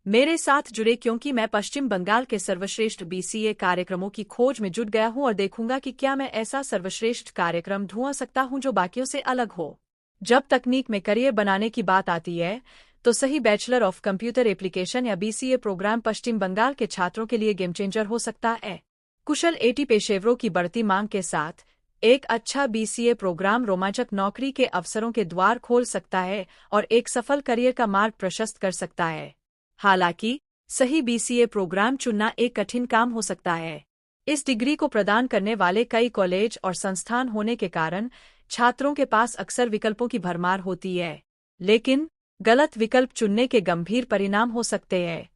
मेरे साथ जुड़े क्योंकि मैं पश्चिम बंगाल के सर्वश्रेष्ठ बीसीए कार्यक्रमों की खोज में जुट गया हूं और देखूंगा कि क्या मैं ऐसा सर्वश्रेष्ठ कार्यक्रम ढूंढ सकता हूं जो बाकियों से अलग हो। जब तकनीक में करियर बनाने की बात आती है तो सही बैचलर ऑफ कंप्यूटर एप्लीकेशन या बीसीए प्रोग्राम पश्चिम बंगाल के छात्रों के लिए गेम चेंजर हो सकता है। कुशल एटी पेशेवरों की बढ़ती मांग के साथ एक अच्छा बीसीए प्रोग्राम रोमांचक नौकरी के अवसरों के द्वार खोल सकता है और एक सफल करियर का मार्ग प्रशस्त कर सकता है। हालांकि सही बीसीए प्रोग्राम चुनना एक कठिन काम हो सकता है। इस डिग्री को प्रदान करने वाले कई कॉलेज और संस्थान होने के कारण छात्रों के पास अक्सर विकल्पों की भरमार होती है, लेकिन गलत विकल्प चुनने के गंभीर परिणाम हो सकते हैं।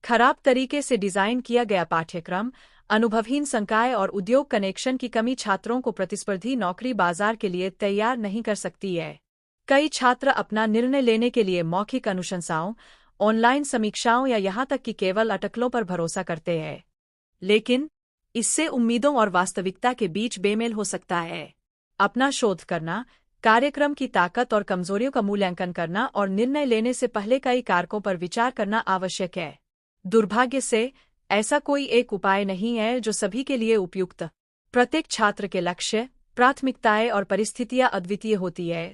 खराब तरीके से डिजाइन किया गया पाठ्यक्रम, अनुभवहीन संकाय और उद्योग कनेक्शन की कमी छात्रों को प्रतिस्पर्धी नौकरी बाजार के लिए तैयार नहीं कर सकती है। कई छात्र अपना निर्णय लेने के लिए मौखिक अनुशंसाओं, ऑनलाइन समीक्षाओं या यहां तक कि केवल अटकलों पर भरोसा करते हैं, लेकिन इससे उम्मीदों और वास्तविकता के बीच बेमेल हो सकता है। अपना शोध करना, कार्यक्रम की ताकत और कमजोरियों का मूल्यांकन करना और निर्णय लेने से पहले कई कारकों पर विचार करना आवश्यक है। दुर्भाग्य से ऐसा कोई एक उपाय नहीं है जो सभी के लिए उपयुक्त। प्रत्येक छात्र के लक्ष्य, प्राथमिकताएं और परिस्थितियां अद्वितीय होती है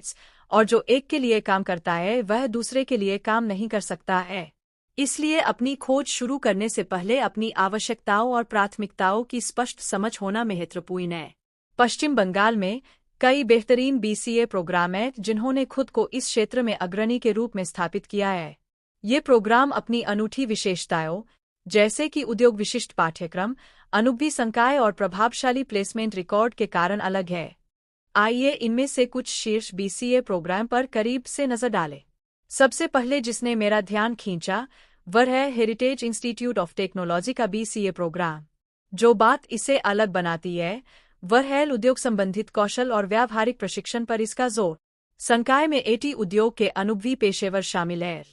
और जो एक के लिए काम करता है वह दूसरे के लिए काम नहीं कर सकता है। इसलिए अपनी खोज शुरू करने से पहले अपनी आवश्यकताओं और प्राथमिकताओं की स्पष्ट समझ होना महत्वपूर्ण है। पश्चिम बंगाल में कई बेहतरीन बीसीए प्रोग्राम हैं जिन्होंने खुद को इस क्षेत्र में अग्रणी के रूप में स्थापित किया है। ये प्रोग्राम अपनी अनूठी विशेषताओं जैसे कि उद्योग विशिष्ट पाठ्यक्रम, अनुभवी संकाय और प्रभावशाली प्लेसमेंट रिकॉर्ड के कारण अलग है। आइए इनमें से कुछ शीर्ष बीसीए प्रोग्राम पर करीब से नजर डालें। सबसे पहले जिसने मेरा ध्यान खींचा वह है हेरिटेज इंस्टीट्यूट ऑफ टेक्नोलॉजी का बीसीए प्रोग्राम। जो बात इसे अलग बनाती है वह है उद्योग संबंधित कौशल और व्यावहारिक प्रशिक्षण पर इसका जोर। संकाय में एटी उद्योग के अनुभवी पेशेवर शामिल हैं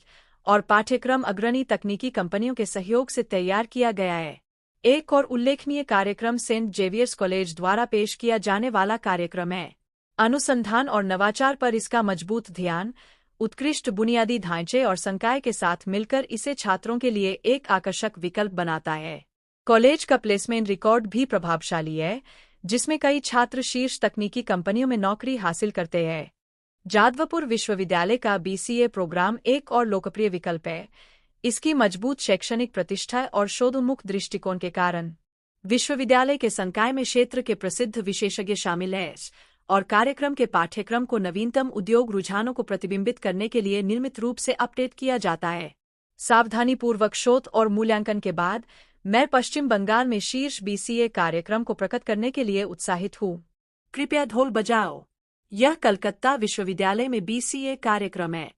और पाठ्यक्रम अग्रणी तकनीकी कंपनियों के सहयोग से तैयार किया गया है। एक और उल्लेखनीय कार्यक्रम सेंट जेवियर्स कॉलेज द्वारा पेश किया जाने वाला कार्यक्रम है। अनुसंधान और नवाचार पर इसका मजबूत ध्यान, उत्कृष्ट बुनियादी ढांचे और संकाय के साथ मिलकर इसे छात्रों के लिए एक आकर्षक विकल्प बनाता है। कॉलेज का प्लेसमेंट रिकॉर्ड भी प्रभावशाली है, जिसमें कई छात्र शीर्ष तकनीकी कंपनियों में नौकरी हासिल करते हैं। जादवपुर विश्वविद्यालय का बीसीए प्रोग्राम एक और लोकप्रिय विकल्प है। इसकी मजबूत शैक्षणिक प्रतिष्ठा और शोधोन्मुख दृष्टिकोण के कारण विश्वविद्यालय के संकाय में क्षेत्र के प्रसिद्ध विशेषज्ञ शामिल हैं और कार्यक्रम के पाठ्यक्रम को नवीनतम उद्योग रुझानों को प्रतिबिंबित करने के लिए नियमित रूप से अपडेट किया जाता है। सावधानीपूर्वक शोध और मूल्यांकन के बाद मैं पश्चिम बंगाल में शीर्ष बीसीए कार्यक्रम को प्रकट करने के लिए उत्साहित हूँ। कृपया ढोल बजाओ। यह कलकत्ता विश्वविद्यालय में बीसीए कार्यक्रम है।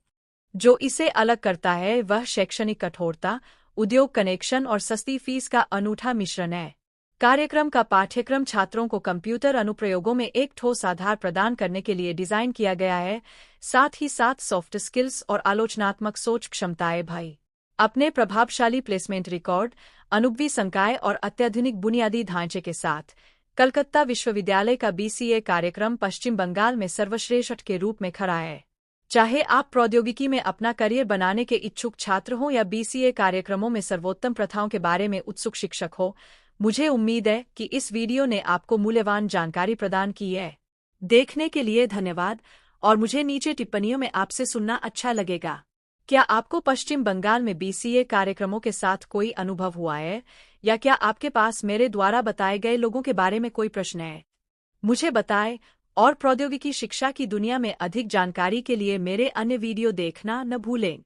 जो इसे अलग करता है वह शैक्षणिक कठोरता, उद्योग कनेक्शन और सस्ती फीस का अनूठा मिश्रण है। कार्यक्रम का पाठ्यक्रम छात्रों को कंप्यूटर अनुप्रयोगों में एक ठोस आधार प्रदान करने के लिए डिजाइन किया गया है, साथ ही साथ सॉफ्ट स्किल्स और आलोचनात्मक सोच क्षमताएं भाई। अपने प्रभावशाली प्लेसमेंट रिकॉर्ड, अनुभवी संकाय और अत्याधुनिक बुनियादी ढांचे के साथ कलकत्ता विश्वविद्यालय का बीसीए कार्यक्रम पश्चिम बंगाल में सर्वश्रेष्ठ के रूप में खड़ा है। चाहे आप प्रौद्योगिकी में अपना करियर बनाने के इच्छुक छात्र हों या बीसीए कार्यक्रमों में सर्वोत्तम प्रथाओं के बारे में उत्सुक शिक्षक हो, मुझे उम्मीद है कि इस वीडियो ने आपको मूल्यवान जानकारी प्रदान की है। देखने के लिए धन्यवाद और मुझे नीचे टिप्पणियों में आपसे सुनना अच्छा लगेगा। क्या आपको पश्चिम बंगाल में बीसीए कार्यक्रमों के साथ कोई अनुभव हुआ है या क्या आपके पास मेरे द्वारा बताए गए लोगों के बारे में कोई प्रश्न है? मुझे बताएं और प्रौद्योगिकी शिक्षा की दुनिया में अधिक जानकारी के लिए मेरे अन्य वीडियो देखना न भूलें।